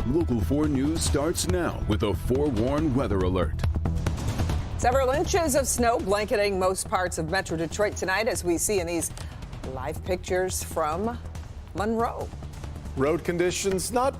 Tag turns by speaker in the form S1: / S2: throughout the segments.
S1: Local 4 News starts now with a forewarned weather alert.
S2: Several inches of snow blanketing most parts of Metro Detroit tonight, as we see in these live pictures from Monroe.
S3: Road conditions not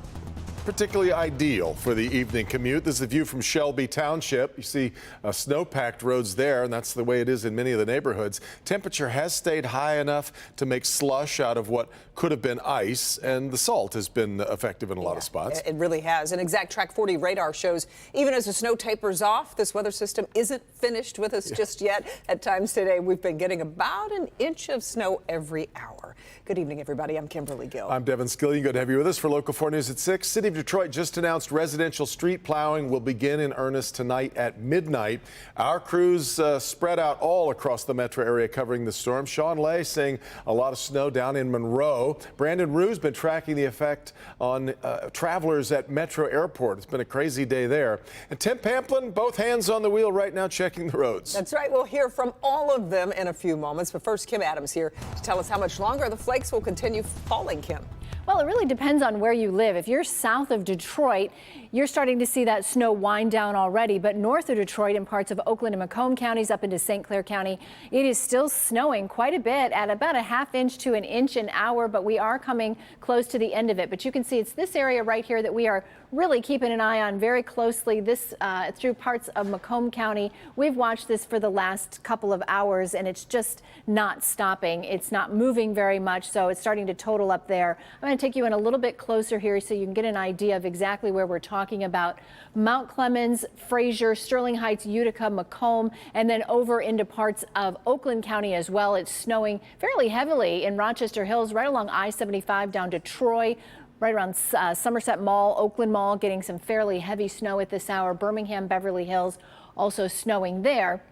S3: particularly ideal for the evening commute. This is a view from Shelby Township. You see snow-packed roads there, and that's the way it is in many of the neighborhoods. Temperature has stayed high enough to make slush out of what could have been ice, and the salt has been effective in a lot of spots.
S2: It really has. An exact Track 40 radar shows even as the snow tapers off, this weather system isn't finished with us just yet. At times today, we've been getting about an inch of snow every hour. Good evening, everybody. I'm Kimberly Gill.
S3: I'm Devin Skillion. Good to have you with us for Local 4 News at 6. City of Detroit just announced residential street plowing will begin in earnest tonight at midnight. Our crews spread out all across the metro area covering the storm. Sean Lay saying a lot of snow down in Monroe. Brandon Rue's been tracking the effect on travelers at Metro Airport. It's been a crazy day there. And Tim Pamplin, both hands on the wheel right now checking the roads.
S2: That's right. We'll hear from all of them in a few moments. But first, Kim Adams here to tell us how much longer the flakes will continue falling, Kim.
S4: Well, it really depends on where you live. If you're south of Detroit, you're starting to see that snow wind down already. But north of Detroit and parts of Oakland and Macomb counties up into St. Clair County, it is still snowing quite a bit at about a half inch to an inch an hour. But we are coming close to the end of it. But you can see it's this area right here that we are really keeping an eye on very closely. This through parts of Macomb County. We've watched this for the last couple of hours, and it's just not stopping. It's not moving very much, so it's starting to total up there. I'm going to take you in a little bit closer here so you can get an idea of exactly where we're talking about. Mount Clemens, Fraser, Sterling Heights, Utica, Macomb, and then over into parts of Oakland County as well. It's snowing fairly heavily in Rochester Hills, right along I-75 down to Troy, right around Somerset Mall, Oakland Mall, getting some fairly heavy snow at this hour. Birmingham, Beverly Hills, also snowing there.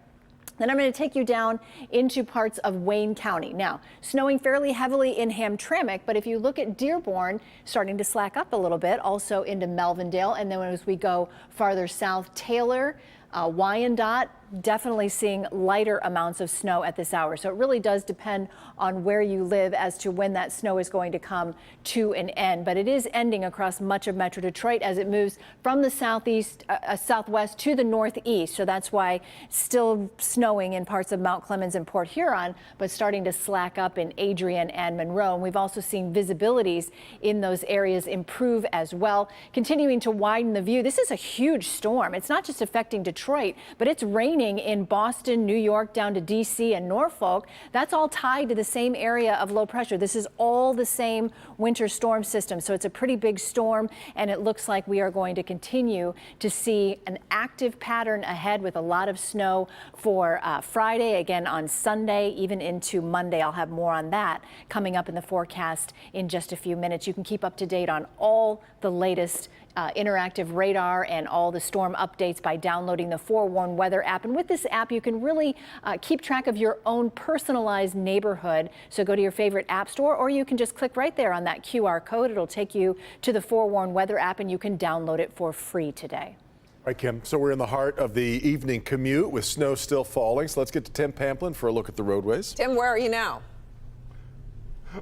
S4: Then I'm going to take you down into parts of Wayne County. Now, snowing fairly heavily in Hamtramck, but if you look at Dearborn, starting to slack up a little bit, also into Melvindale. And then as we go farther south, Taylor, Wyandotte, definitely seeing lighter amounts of snow at this hour. So it really does depend on where you live as to when that snow is going to come to an end. But it is ending across much of Metro Detroit as it moves from the southwest to the northeast. So that's why still snowing in parts of Mount Clemens and Port Huron, but starting to slack up in Adrian and Monroe. And we've also seen visibilities in those areas improve as well, continuing to widen the view. This is a huge storm. It's not just affecting Detroit, but it's raining in Boston, New York, down to D.C. and Norfolk. That's all tied to the same area of low pressure. This is all the same winter storm system. So it's a pretty big storm, and it looks like we are going to continue to see an active pattern ahead with a lot of snow for Friday, again on Sunday, even into Monday. I'll have more on that coming up in the forecast in just a few minutes. You can keep up to date on all the latest interactive radar and all the storm updates by downloading the Forewarn Weather app. And with this app, you can really keep track of your own personalized neighborhood. So go to your favorite app store, or you can just click right there on that QR code. It'll take you to the Forewarn Weather app, and you can download it for free today.
S3: All right, Kim. So we're in the heart of the evening commute with snow still falling. So let's get to Tim Pamplin for a look at the roadways.
S2: Tim, where are you now?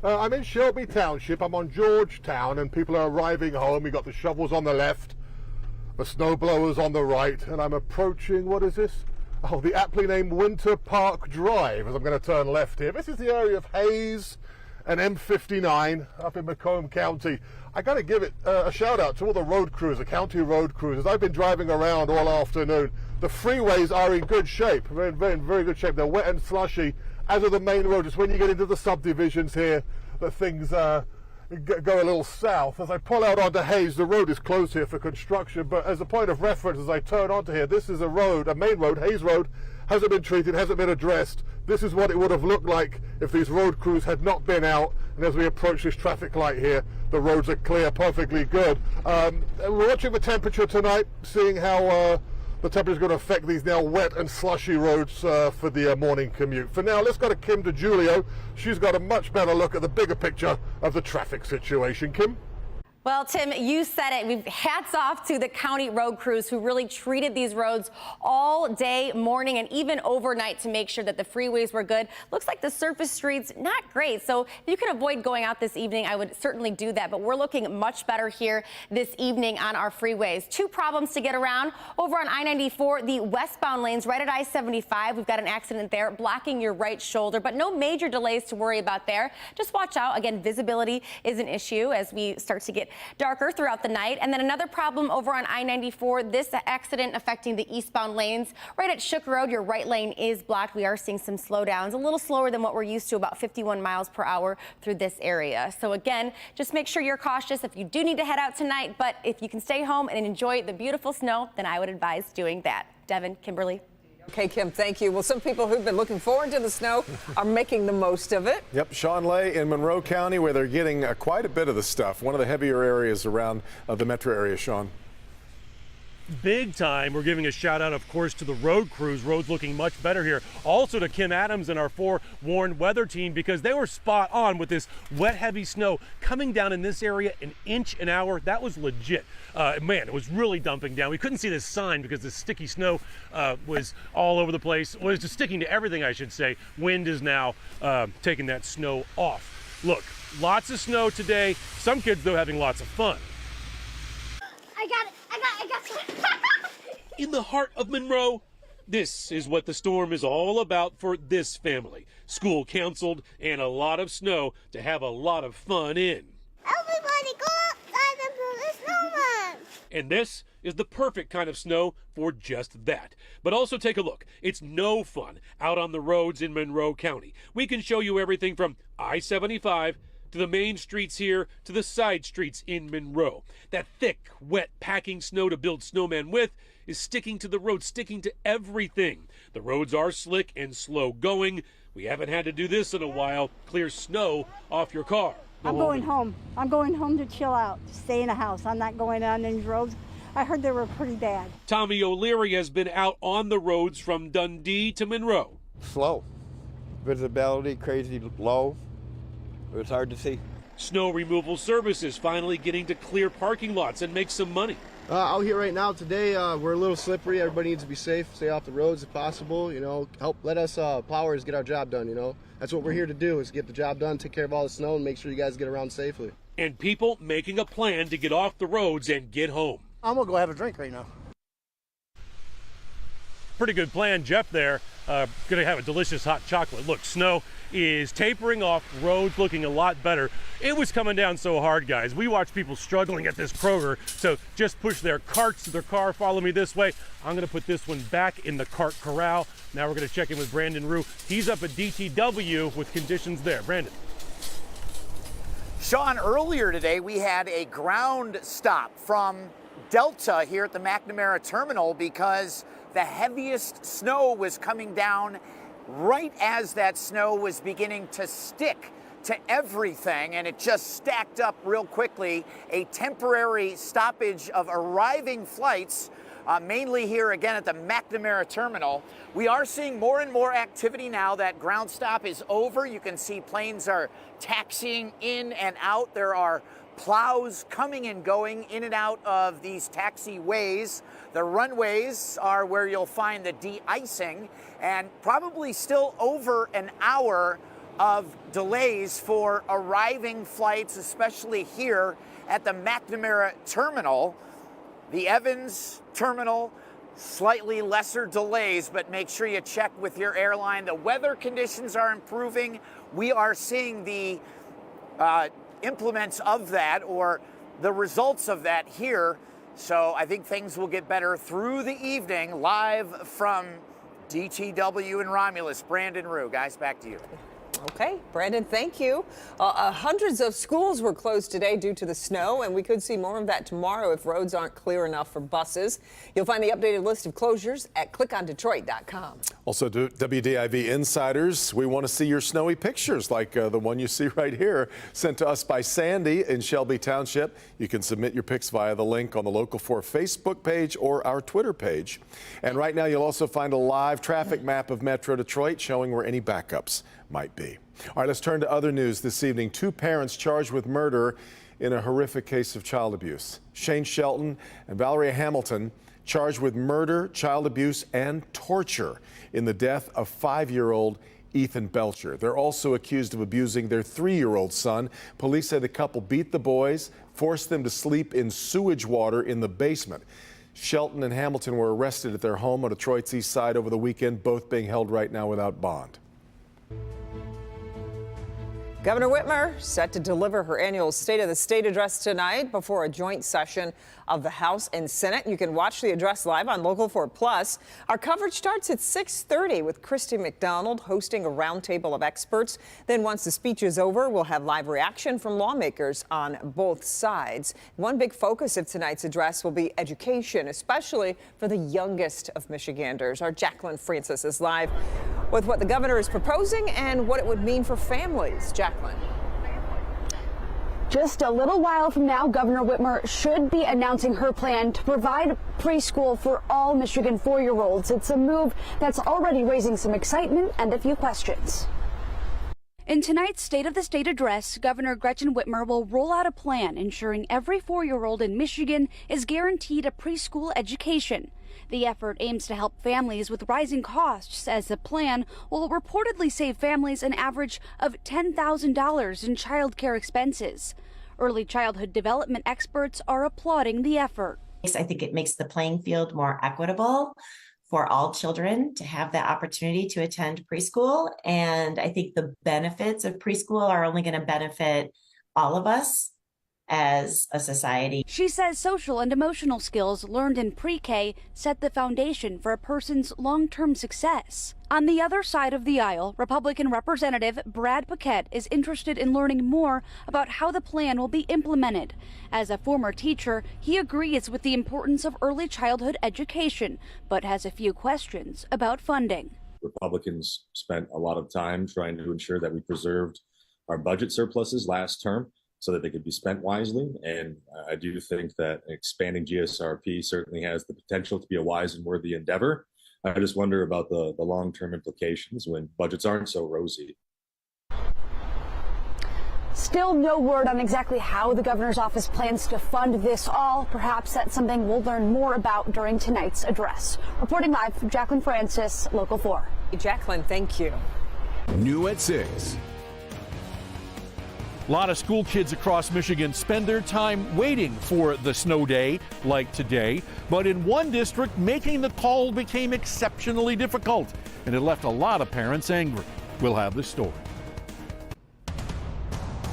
S5: I'm in Shelby Township. I'm on Georgetown, and people are arriving home. We've got the shovels on the left, the snow blowers on the right, and I'm approaching, what is this? Oh, the aptly named Winter Park Drive, as I'm going to turn left here. This is the area of Hayes and M59 up in Macomb County. I got to give it a shout out to all the road crews, the county road crews. As I've been driving around all afternoon, the freeways are in good shape, very good shape. They're wet and slushy, as are the main roads. It's when you get into the subdivisions here that things go a little south. As I pull out onto Hayes, the road is closed here for construction, but as a point of reference, as I turn onto here, this is a road, a main road, Hayes Road, hasn't been treated, hasn't been addressed. This is what it would have looked like if these road crews had not been out. And as we approach this traffic light here, the roads are clear, perfectly good. We're watching the temperature tonight, seeing how the temperature is going to affect these now wet and slushy roads for the morning commute. For now, let's go to Kim DeGiulio. She's got a much better look at the bigger picture of the traffic situation. Kim?
S6: Well, Tim, you said it. We've hats off to the county road crews who really treated these roads all day, morning, and even overnight to make sure that the freeways were good. Looks like the surface streets, not great. So if you could avoid going out this evening, I would certainly do that. But we're looking much better here this evening on our freeways. Two problems to get around. Over on I-94, the westbound lanes right at I-75. We've got an accident there blocking your right shoulder, but no major delays to worry about there. Just watch out. Again, visibility is an issue as we start to get darker throughout the night. And then another problem over on I-94, this accident affecting the eastbound lanes. Right at Shook Road, your right lane is blocked. We are seeing some slowdowns, a little slower than what we're used to, about 51 miles per hour through this area. So again, just make sure you're cautious if you do need to head out tonight. But if you can stay home and enjoy the beautiful snow, then I would advise doing that. Devin, Kimberly.
S2: Okay, Kim, thank you. Well, some people who've been looking forward to the snow are making the most of it.
S3: Yep, Sean Lay in Monroe County, where they're getting quite a bit of the stuff. One of the heavier areas around the metro area, Sean.
S7: Big time. We're giving a shout out, of course, to the road crews. Roads looking much better here. Also to Kim Adams and our forewarned weather team, because they were spot on with this wet, heavy snow coming down in this area an inch an hour. That was legit. Man, it was really dumping down. We couldn't see this sign because the sticky snow was all over the place. Well, it was just sticking to everything, I should say. Wind is now taking that snow off. Look, lots of snow today. Some kids, though, having lots of fun.
S8: I got it. I got some.
S7: In the heart of Monroe, this is what the storm is all about for this family. School canceled and a lot of snow to have a lot of fun in.
S8: Everybody go outside and build a snowman.
S7: And this is the perfect kind of snow for just that. But also take a look. It's no fun out on the roads in Monroe County. We can show you everything from I-75 to the main streets here, to the side streets in Monroe. That thick, wet, packing snow to build snowmen with is sticking to the road, sticking to everything. The roads are slick and slow going. We haven't had to do this in a while. Clear snow off your car.
S9: I'm going home. I'm going home to chill out, to stay in the house. I'm not going on any roads. I heard they were pretty bad.
S7: Tommy O'Leary has been out on the roads from Dundee to Monroe.
S10: Slow. Visibility crazy low. It was hard to see.
S7: Snow removal services finally getting to clear parking lots and make some money.
S11: Out here right now today, we're a little slippery. Everybody needs to be safe, stay off the roads if possible. You know, let us plowers get our job done. You know, that's what we're here to do, is get the job done, take care of all the snow, and make sure you guys get around safely.
S7: And people making a plan to get off the roads and get home.
S11: I'm gonna go have a drink right now.
S7: Pretty good plan, Jeff there. Gonna have a delicious hot chocolate. Look, snow is tapering off, roads looking a lot better. It was coming down so hard, guys. We watched people struggling at this Kroger, so just push their carts to their car. Follow me this way. I'm gonna put this one back in the cart corral. Now we're gonna check in with Brandon Rue. He's up at DTW with conditions there. Brandon.
S12: Sean, earlier today we had a ground stop from Delta here at the McNamara Terminal because the heaviest snow was coming down right as that snow was beginning to stick to everything, and it just stacked up real quickly. A temporary stoppage of arriving flights, mainly here again at the McNamara Terminal. We are seeing more and more activity now that ground stop is over. You can see planes are taxiing in and out. There are plows coming and going in and out of these taxiways. The runways are where you'll find the de-icing, and probably still over an hour of delays for arriving flights, especially here at the McNamara Terminal. The Evans Terminal, slightly lesser delays, but make sure you check with your airline. The weather conditions are improving. We are seeing the implements of that, or the results of that here. So I think things will get better through the evening. Live from DTW in Romulus, Brandon Rue. Guys, back to you.
S2: Okay, Brandon, thank you. Hundreds of schools were closed today due to the snow, and we could see more of that tomorrow if roads aren't clear enough for buses. You'll find the updated list of closures at clickondetroit.com.
S3: Also, WDIV insiders, we want to see your snowy pictures like the one you see right here, sent to us by Sandy in Shelby Township. You can submit your pics via the link on the Local 4 Facebook page or our Twitter page. And right now, you'll also find a live traffic map of Metro Detroit showing where any backups might be. All right, let's turn to other news this evening. Two parents charged with murder in a horrific case of child abuse. Shane Shelton and Valeria Hamilton charged with murder, child abuse, and torture in the death of 5-year-old Ethan Belcher. They're also accused of abusing their 3-year-old son. Police say the couple beat the boys, forced them to sleep in sewage water in the basement. Shelton and Hamilton were arrested at their home on Detroit's east side over the weekend, both being held right now without bond.
S2: Governor Whitmer set to deliver her annual State of the State address tonight before a joint session of the House and Senate. You can watch the address live on Local 4 Plus. Our coverage starts at 6:30 with Christy McDonald hosting a roundtable of experts. Then once the speech is over, we'll have live reaction from lawmakers on both sides. One big focus of tonight's address will be education, especially for the youngest of Michiganders. Our Jacqueline Francis is live with what the governor is proposing and what it would mean for families. Jacqueline.
S13: Just a little while from now, Governor Whitmer should be announcing her plan to provide preschool for all Michigan 4-year-olds. It's a move that's already raising some excitement and a few questions. In tonight's State of the State address, Governor Gretchen Whitmer will roll out a plan ensuring every 4-year-old in Michigan is guaranteed a preschool education. The effort aims to help families with rising costs, as the plan will reportedly save families an average of $10,000 in child care expenses. Early childhood development experts are applauding the effort.
S14: I think it makes the playing field more equitable for all children to have the opportunity to attend preschool. And I think the benefits of preschool are only going to benefit all of us as a society.
S13: She says social and emotional skills learned in pre-K set the foundation for a person's long-term success. On the other side of the aisle, Republican Representative Brad Paquette is interested in learning more about how the plan will be implemented. As a former teacher, he agrees with the importance of early childhood education, but has a few questions about funding.
S15: Republicans spent a lot of time trying to ensure that we preserved our budget surpluses last term, so that they could be spent wisely. And I do think that expanding GSRP certainly has the potential to be a wise and worthy endeavor. I just wonder about the long-term implications when budgets aren't so rosy.
S13: Still no word on exactly how the governor's office plans to fund this all. Perhaps that's something we'll learn more about during tonight's address. Reporting live from Jacqueline Francis, Local 4.
S2: Jacqueline, thank you.
S1: New at 6.
S16: A lot of school kids across Michigan spend their time waiting for the snow day like today, but in one district, making the call became exceptionally difficult, and it left a lot of parents angry. We'll have the story.